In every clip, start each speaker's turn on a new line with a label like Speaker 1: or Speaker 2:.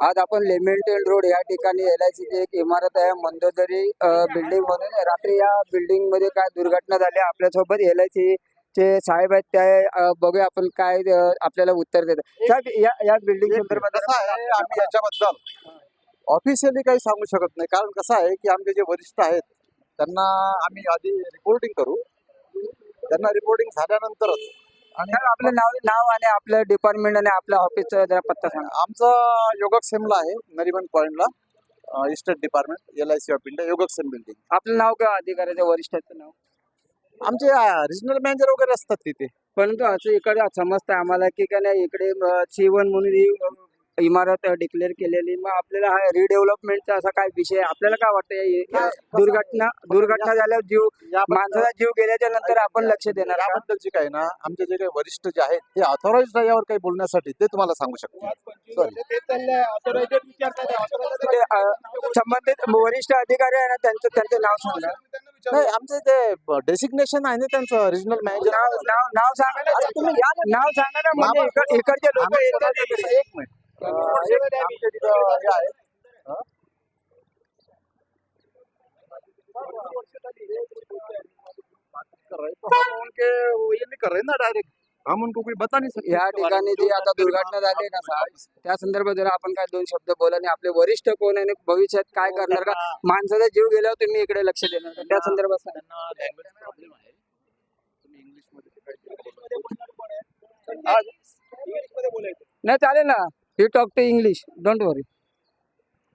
Speaker 1: आज आपण लेमेंटन रोड या ठिकाणी LIC ची एक इमारत आहे मंदोदरी बिल्डिंग म्हणून. रात्री या बिल्डिंग मध्ये काय दुर्घटना झाली आपल्यासोबत LIC चे साहेब आहेत ते बघूया आपण काय आपल्याला उत्तर देतात. साहेब या बिल्डिंग संदर्भात
Speaker 2: कसं आहे, आम्ही याच्याबद्दल ऑफिशियली काही सांगू शकत नाही. कारण कसं आहे की आमचे जे वरिष्ठ आहेत त्यांना आम्ही आधी रिपोर्टिंग करू. त्यांना रिपोर्टिंग झाल्यानंतरच. आणि
Speaker 1: साहेब, आपलं नाव आणि आपलं डिपार्टमेंट आणि आपल्या ऑफिसचा जरा पत्ता सांगा.
Speaker 2: आमचं योगक्षेमला आहे, नरिमन पॉइंटला, estate department, LIC of India, Yogakshema building.
Speaker 1: आपलं नाव काय अधिकाऱ्याच्या वरिष्ठाचं नाव?
Speaker 2: आमचे रिजनल मॅनेजर वगैरे असतात तिथे.
Speaker 1: परंतु असं इकडे समजतं आम्हाला की काय नाही इकडे C1 म्हणून ही इमारत डिक्लेअर केलेली, मग आपल्याला हा रिडेव्हलपमेंटचा असा काय विषय आपल्याला काय वाटतं? दुर्घटना झाल्यावर माणसाचा जीव गेल्याच्या नंतर आपण लक्ष देणार का?
Speaker 2: याबद्दल जे काही ना, आमचे जे काही वरिष्ठ जे आहेत ते ऑथॉराइज्ड आहे यावर काही बोलण्यासाठी, ते तुम्हाला सांगू शकतो.
Speaker 1: संबंधित वरिष्ठ अधिकारी आहे ना त्यांचं नाव सांगा.
Speaker 2: नाही, आमचे ते डेसिग्नेशन आहे ना त्यांचं, रिजनल मॅनेजर.
Speaker 1: नाव सांगा ना तुम्ही. नाव सांगा ना, म्हणजे इकडचे लोक येतात.
Speaker 2: एक मिनिट. आमचे तिथं हे आहेत. डायरेक्ट हम उनको कोई बता नहीं सकते.
Speaker 1: या ठिकाणी जी आता दुर्घटना झाली ना साहेब, त्या संदर्भात जरा आपण काय दोन शब्द बोला. आणि आपले वरिष्ठ कोण आहे आणि भविष्यात काय करणार का? माणसाचा जीव गेल्यावर तुम्ही इकडे लक्ष देणार का? त्या संदर्भात सांगा. नाही चालेल ना, ही talk to English, don't worry.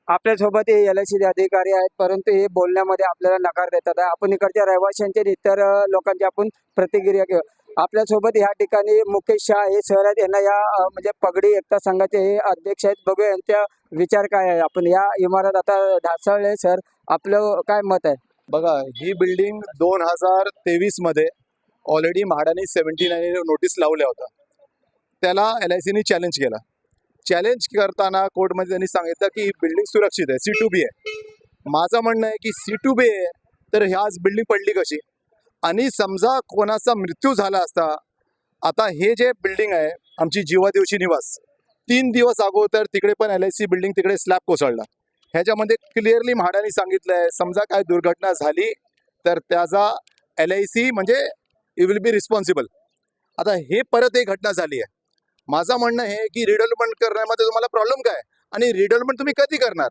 Speaker 1: आपल्यासोबत हे LIC अधिकारी आहेत, परंतु हे बोलण्यामध्ये आपल्याला नकार देतात. आपण इकडच्या रहिवाशांचे इतर लोकांची आपण प्रतिक्रिया घेऊ. आपल्यासोबत या ठिकाणी मुकेश शाह हे सर आहेत, यांना या म्हणजे पगडी एकता संघाचे हे अध्यक्ष आहेत. बघूया यांचा विचार काय आहे. आपण या इमारत आता ढासळले सर, आपलं काय मत आहे?
Speaker 3: बघा, ही बिल्डिंग 2023 मध्ये ऑलरेडी म्हाडाने 79 नोटीस लावल्या होत्या. त्याला LICने चॅलेंज केला. चॅलेंज करताना कोर्टमध्ये त्यांनी सांगितलं की ही बिल्डिंग सुरक्षित आहे, C2B आहे. माझं म्हणणं आहे की C2B आहे तर ह्याच बिल्डिंग पडली कशी? आणि समजा कोणाचा मृत्यू झाला असता, आता हे जे बिल्डिंग आहे आमची जीवा दिवशी निवास, 3 दिवस अगोदर तिकडे पण LIC बिल्डिंग तिकडे स्लॅब कोसळला. ह्याच्यामध्ये क्लिअरली म्हाडाने सांगितलं आहे, समजा काय दुर्घटना झाली तर त्याचा LIC म्हणजे इट विल बी रिस्पॉन्सिबल. आता हे परत एक घटना झाली आहे. माझं म्हणणं आहे की रिडेव्हलपमेंट करण्यामध्ये तुम्हाला प्रॉब्लेम काय? आणि रिडेव्हलपमेंट तुम्ही कधी करणार?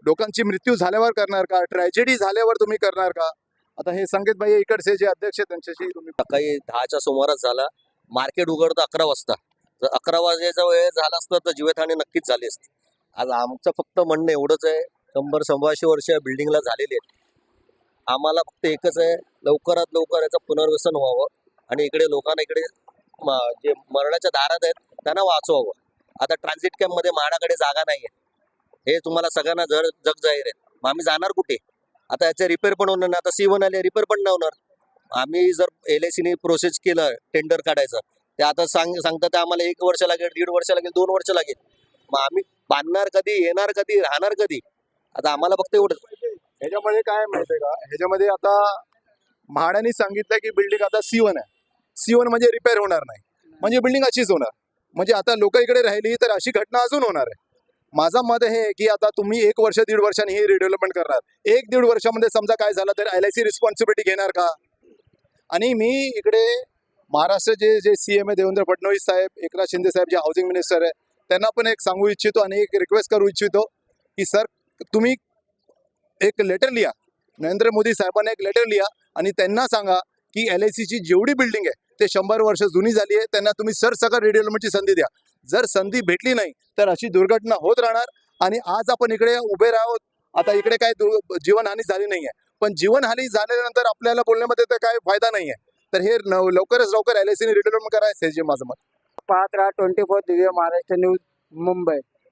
Speaker 3: लोकांची मृत्यू झाल्यावर करणार का? ट्रॅजेडी झाल्यावर तुम्ही करणार का? आता हे संकेत भाई इकडचे जे अध्यक्ष आहेत त्यांच्याशी तुम्ही.
Speaker 4: सकाळी 10च्या सुमारास झाला. मार्केट उघडतं 11 वाजता. जर 11 वाजेचा वेळ झाला असता तर जीवितहानी नक्कीच झाली असती. आज आमचं फक्त म्हणणं एवढंच आहे, 100-125 वर्ष बिल्डिंगला झालेली आहेत. आम्हाला फक्त एकच आहे, लवकरात लवकर याचं पुनर्वसन व्हावं आणि इकडे लोकांना इकडे जे मरणाच्या दारात आहेत त्यांना वाचवावं. आता ट्रान्झिट कॅम्पमध्ये म्हाडाकडे जागा नाही आहे, हे तुम्हाला सगळ्यांना जग जाहीर आहे. मग आम्ही जाणार कुठे? आता याचे रिपेअर पण होणार नाही. आता C1 आले, रिपेअर पण नाही होणार. आम्ही जर LICने प्रोसेस केलं टेंडर काढायचं, ते आता सांगतात आम्हाला 1 वर्ष लागेल, 1.5 वर्ष लागेल, 2 वर्ष लागेल. मग आम्ही बांधणार कधी, येणार कधी, राहणार कधी? आता आम्हाला फक्त एवढंच.
Speaker 3: ह्याच्यामध्ये काय माहितीये का, ह्याच्यामध्ये आता म्हाडाने सांगितलं की बिल्डिंग आता C1 आहे. C1 म्हणजे रिपेअर होणार नाही, म्हणजे बिल्डिंग अशीच होणार. म्हणजे आता लोक इकडे राहिली तर अशी घटना अजून होणार आहे. माझा मत आहे की आता तुम्ही 1 वर्ष 1.5 वर्षांनी ही रिडेव्हलपमेंट करणार, 1-1.5 वर्षामध्ये समजा काय झालं तर LIC रिस्पॉन्सिबिलिटी घेणार का? आणि मी इकडे महाराष्ट्राचे जे CM आहे देवेंद्र फडणवीस साहेब, एकनाथ शिंदे साहेब जे हाऊसिंग मिनिस्टर आहे, त्यांना पण एक सांगू इच्छितो आणि एक रिक्वेस्ट करू इच्छितो की सर तुम्ही एक लेटर लिहा, नरेंद्र मोदी साहेबांना एक लेटर लिहा आणि त्यांना सांगा की LICची जेवढी बिल्डिंग आहे ते 100 वर्ष जुनी झाली आहे, त्यांना तुम्ही सरसकट रिडेव्हलपमेंटची संधी द्या. जर संधी भेटली नाही तर अशी दुर्घटना होत राहणार. आणि आज आपण इकडे उभे राहू, आता इकडे काय जीवनहानी झाली नाही आहे, पण जीवनहानी झाल्यानंतर आपल्याला बोलण्यामध्ये तर काय फायदा नाही आहे. तर हे लवकरच लवकर LICने रिडेव्हलपमेंट करायचं हे जे माझं मत.
Speaker 1: पाहत राहा 24 दिव्य महाराष्ट्र न्यूज, मुंबई.